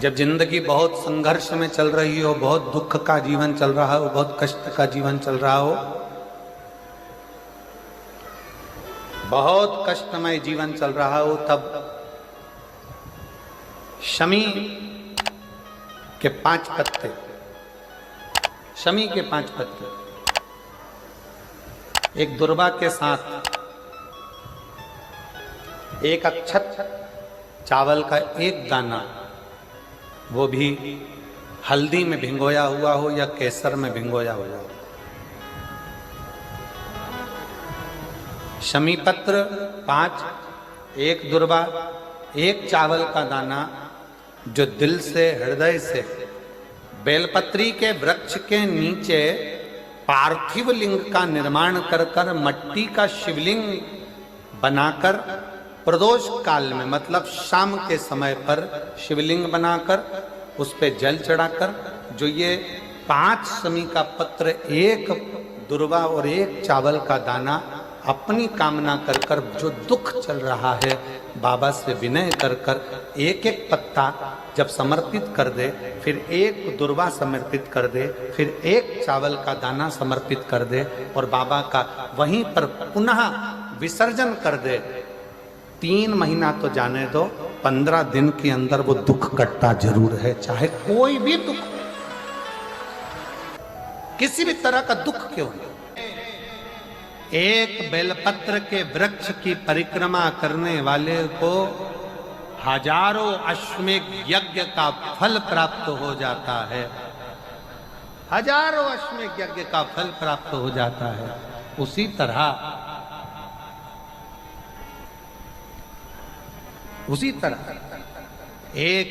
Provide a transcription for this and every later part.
जब जिंदगी बहुत संघर्ष में चल रही हो, बहुत दुख का जीवन चल रहा हो, बहुत कष्ट का जीवन चल रहा हो, बहुत कष्टमय जीवन चल रहा हो, तब शमी के 5 पत्ते, शमी के 5 पत्ते एक दुर्वा के साथ एक अक्षत चावल का एक दाना, वो भी हल्दी में भिंगोया हुआ हो या केसर में भिंगोया हुआ हो, शमी पत्र 5, एक दुर्वा, एक चावल का दाना, जो दिल से हृदय से बेलपत्री के वृक्ष के नीचे पार्थिव लिंग का निर्माण कर कर मट्टी का शिवलिंग बनाकर प्रदोष काल में, मतलब शाम के समय पर शिवलिंग बनाकर उस पे जल चढ़ाकर, जो ये 5 शमी का पत्र, एक दुर्वा और एक चावल का दाना, अपनी कामना कर कर जो दुख चल रहा है बाबा से विनय कर कर एक एक पत्ता जब समर्पित कर दे, फिर एक दुर्वा समर्पित कर दे, फिर एक चावल का दाना समर्पित कर दे और बाबा का वहीं पर पुनः विसर्जन कर दे, 3 महीना तो जाने दो, 15 दिन के अंदर वो दुख कटता जरूर है, चाहे कोई भी दुख, किसी भी तरह का दुख क्यों नहीं। एक बेलपत्र के वृक्ष की परिक्रमा करने वाले को हजारों अश्वमेघ यज्ञ का फल प्राप्त हो जाता है, हजारों अश्वमेघ यज्ञ का फल प्राप्त हो जाता है। उसी तरह एक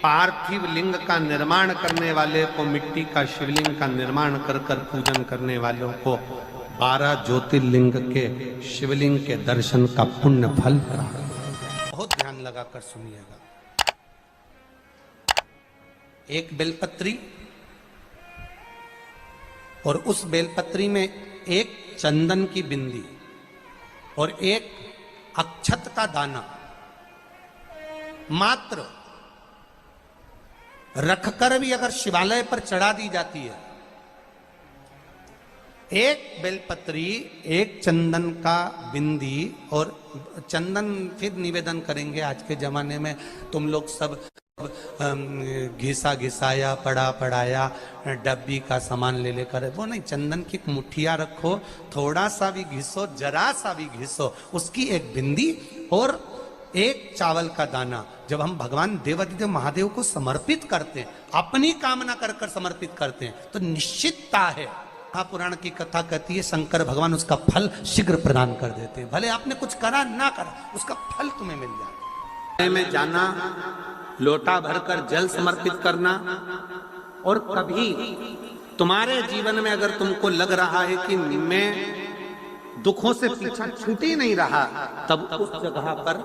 पार्थिव लिंग का निर्माण करने वाले को, मिट्टी का शिवलिंग का निर्माण कर कर पूजन करने वालों को 12 ज्योतिर्लिंग के शिवलिंग के दर्शन का पुण्य फल प्राप्त। बहुत ध्यान लगाकर सुनिएगा। एक बेलपत्री और उस बेलपत्री में एक चंदन की बिंदी और एक अक्षत का दाना मात्र रखकर भी अगर शिवालय पर चढ़ा दी जाती है, एक बेलपत्री, एक चंदन का बिंदी, और चंदन फिर निवेदन करेंगे। आज के जमाने में तुम लोग सब घिसा घिसाया, पड़ा पड़ाया, डब्बी का सामान ले लेकर, वो नहीं, चंदन की मुठिया रखो, थोड़ा सा भी घिसो, जरा सा भी घिसो, उसकी एक बिंदी और एक चावल का दाना जब हम भगवान देवादिदेव महादेव को समर्पित करते हैं, अपनी कामना कर कर समर्पित करते हैं, तो निश्चितता है, पुराण की कथा कहती है, शंकर भगवान उसका फल शीघ्र प्रदान कर देते हैं। भले आपने कुछ करा ना करा, उसका फल तुम्हें मिल जाए। में जाना, लोटा भरकर जल समर्पित करना, और कभी तुम्हारे जीवन में अगर तुमको लग रहा है कि मैं दुखों से पीछा छूट ही नहीं रहा, तब उस जगह पर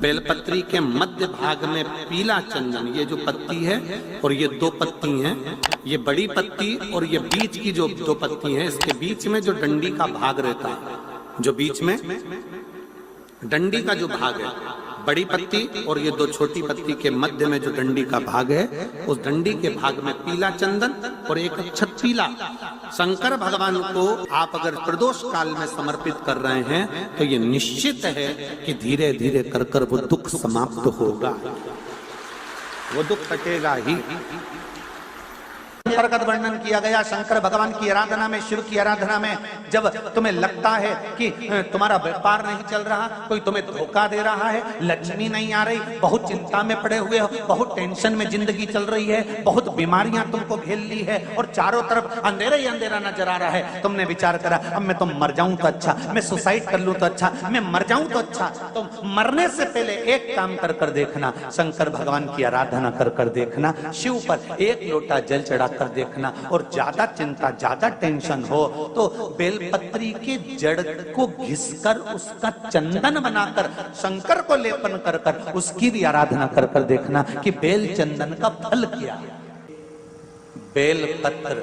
बेलपत्री के मध्य भाग में पीला चंदन, ये जो पत्ती है और ये 2 पत्ती हैं, ये बड़ी पत्ती और ये बीच की जो 2 पत्ती हैं, इसके बीच में जो डंडी का भाग रहता है, जो बीच में डंडी का जो भाग है, बड़ी पत्ती और ये 2 छोटी पत्ती के मध्य में जो डंडी का भाग है, उस डंडी के भाग में पीला चंदन और एक अक्षत पीला, शंकर भगवान को आप अगर प्रदोष काल में समर्पित कर रहे हैं, तो ये निश्चित है कि धीरे धीरे कर कर वो दुख समाप्त होगा, वो दुख कटेगा ही। अंतर्गत वर्णन किया गया शंकर भगवान की आराधना में, शिव की आराधना में, जब तुम्हें लगता है कि तुम्हारा व्यापार नहीं चल रहा, कोई तुम्हें धोखा दे रहा है, लक्ष्मी नहीं आ रही, बहुत चिंता में पड़े हुए हो, बहुत टेंशन में जिंदगी चल रही है, बहुत बीमारियां तुमको घेर ली है और चारों तरफ अंधेरा ही अंधेरा नजर आ रहा है, तुमने विचार करा अब मैं तो मर जाऊं तो अच्छा, मैं सुसाइड कर लूं तो अच्छा, मैं मर जाऊं तो अच्छा, तो मरने से पहले एक काम कर कर देखना, शंकर भगवान की आराधना कर कर देखना, शिव पर एक लोटा जल चढ़ा कर देखना, और ज्यादा चिंता, ज्यादा टेंशन हो तो बेलपत्री के जड़ को घिसकर उसका चंदन बनाकर शंकर को लेपन कर कर उसकी भी आराधना कर कर देखना कि बेल चंदन का फल क्या है। बेलपत्र,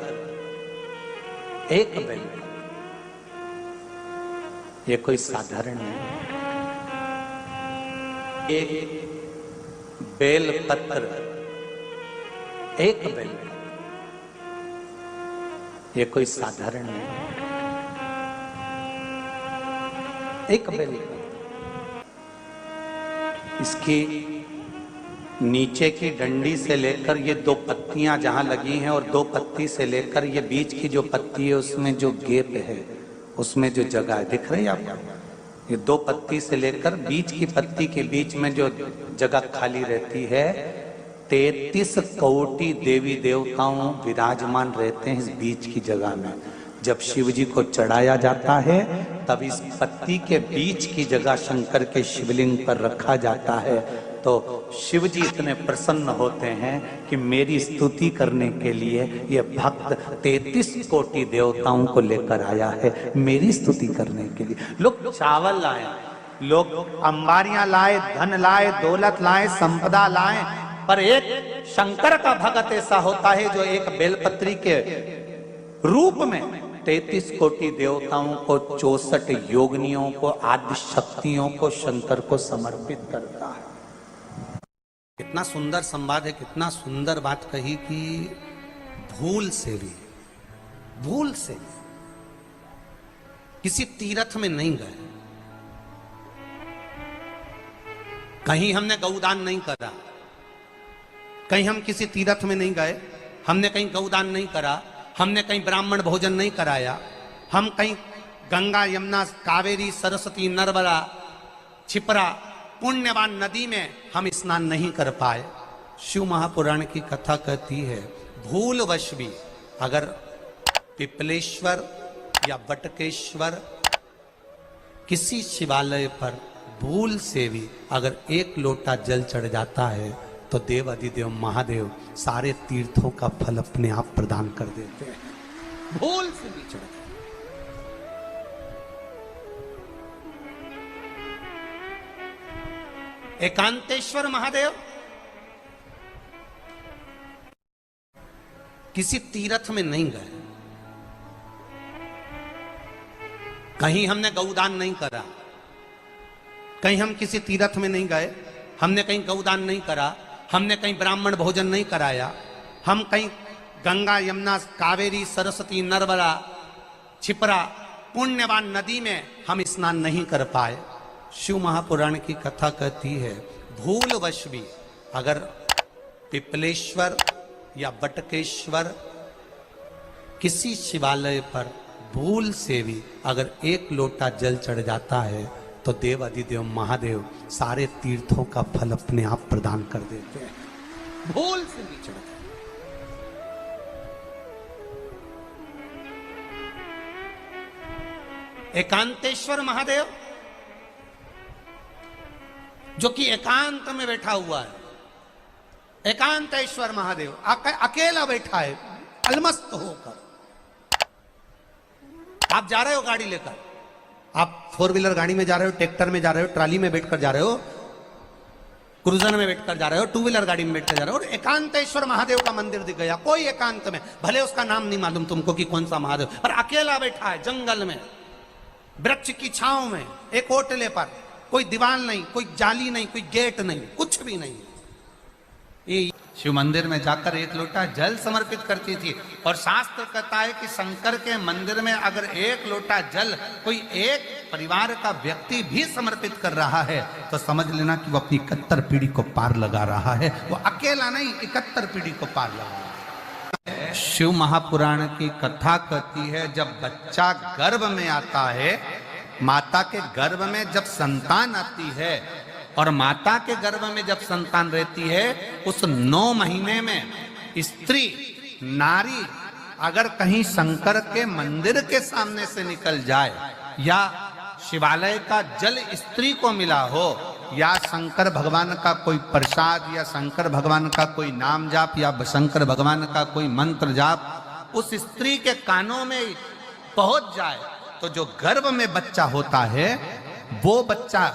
एक बेल, ये कोई साधारण नहीं, एक बेलपत्र एक बेल, ये कोई साधारण नहीं, एक बेल। इसकी नीचे की डंडी से लेकर ये दो पत्तियां जहां लगी हैं और दो पत्ती से लेकर ये बीच की जो पत्ती है उसमें जो गैप है, उसमें जो जगह है, दिख रही है आपको? ये दो पत्ती से लेकर बीच की पत्ती के बीच में जो जगह खाली रहती है, 33 कोटि देवी देवताओं विराजमान रहते हैं इस बीच की जगह में। जब शिव जी को चढ़ाया जाता है तब इस पत्ती के बीच की जगह शंकर के शिवलिंग पर रखा जाता है, तो शिव जी इतने प्रसन्न होते हैं कि मेरी स्तुति करने के लिए ये भक्त 33 कोटि देवताओं को लेकर आया है, मेरी स्तुति करने के लिए। लोग चावल लाए, लोग अंबारियां लाए, धन लाए, दौलत लाए, संपदा लाए, पर एक शंकर का भक्त ऐसा होता है जो एक बेलपत्री के रूप में 33 कोटि देवताओं को, 64 योगिनियों को, आदि शक्तियों को शंकर को समर्पित करता है। कितना सुंदर संवाद है, कितना सुंदर बात कही कि भूल से भी किसी तीर्थ में नहीं गए, कहीं हमने गौदान नहीं करा, कहीं हम किसी तीर्थ में नहीं गए, हमने कहीं गौदान नहीं करा, हमने कहीं ब्राह्मण भोजन नहीं कराया, हम कहीं गंगा यमुना कावेरी सरस्वती नर्मदा छिपरा पुण्यवान नदी में हम स्नान नहीं कर पाए। शिव महापुराण की कथा कहती है भूलवश भी अगर पिपलेश्वर या बटकेश्वर किसी शिवालय पर भूल से भी अगर एक लोटा जल चढ़ जाता है तो देव अधिदेव महादेव सारे तीर्थों का फल अपने आप प्रदान कर देते हैं। भूल से भी चढ़, एकांतेश्वर महादेव किसी तीर्थ में नहीं गए, कहीं हमने गौदान नहीं करा, कहीं हम किसी तीर्थ में नहीं गए, हमने कहीं गौदान नहीं करा, हमने कहीं ब्राह्मण भोजन नहीं कराया, हम कहीं गंगा यमुना कावेरी सरस्वती नर्मदा छिपरा पुण्यवान नदी में हम स्नान नहीं कर पाए। शिव महापुराण की कथा कहती है भूलवश भी अगर पिपलेश्वर या बटकेश्वर किसी शिवालय पर भूल से भी अगर एक लोटा जल चढ़ जाता है तो देव अधिदेव महादेव सारे तीर्थों का फल अपने आप प्रदान कर देते हैं। भूल से भी चढ़, एकांतेश्वर महादेव जो कि एकांत में बैठा हुआ है, एकांतेश्वर महादेव अकेला बैठा है अलमस्त होकर। आप जा रहे हो गाड़ी लेकर, आप 4 व्हीलर गाड़ी में जा रहे हो, ट्रैक्टर में जा रहे हो, ट्राली में बैठकर जा रहे हो, क्रूजर में बैठकर जा रहे हो, 2 व्हीलर गाड़ी में बैठकर जा रहे हो और एकांतेश्वर महादेव का मंदिर दिख गया, कोई एकांत में, भले उसका नाम नहीं मालूम तुमको कि कौन सा महादेव, पर अकेला बैठा है जंगल में, वृक्ष की छांव में, एक ओटले पर, कोई दीवार नहीं, कोई जाली नहीं, कोई गेट नहीं, कुछ भी नहीं। ये शिव मंदिर में जाकर एक लोटा जल समर्पित करती थी और शास्त्र कहता है कि शंकर के मंदिर में अगर एक लोटा जल कोई एक परिवार का व्यक्ति भी समर्पित कर रहा है तो समझ लेना कि वो अपनी 71 पीढ़ी को पार लगा रहा है। वो अकेला नहीं, 71 पीढ़ी को पार लगा रहा है। शिव महापुराण की कथा कहती है जब बच्चा गर्भ में आता है, माता के गर्भ में जब संतान आती है और माता के गर्भ में जब संतान रहती है, उस 9 महीने में स्त्री नारी अगर कहीं शंकर के मंदिर के सामने से निकल जाए या शिवालय का जल स्त्री को मिला हो या शंकर भगवान का कोई प्रसाद या शंकर भगवान का कोई नाम जाप या शंकर भगवान का कोई मंत्र जाप उस स्त्री के कानों में पहुंच जाए तो जो गर्भ में बच्चा होता है वो बच्चा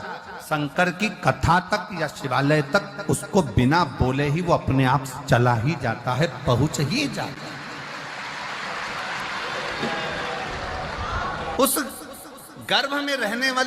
शंकर की कथा तक या शिवालय तक उसको बिना बोले ही वो अपने आप चला ही जाता है, पहुंच ही जाता है। उस गर्भ में रहने वाले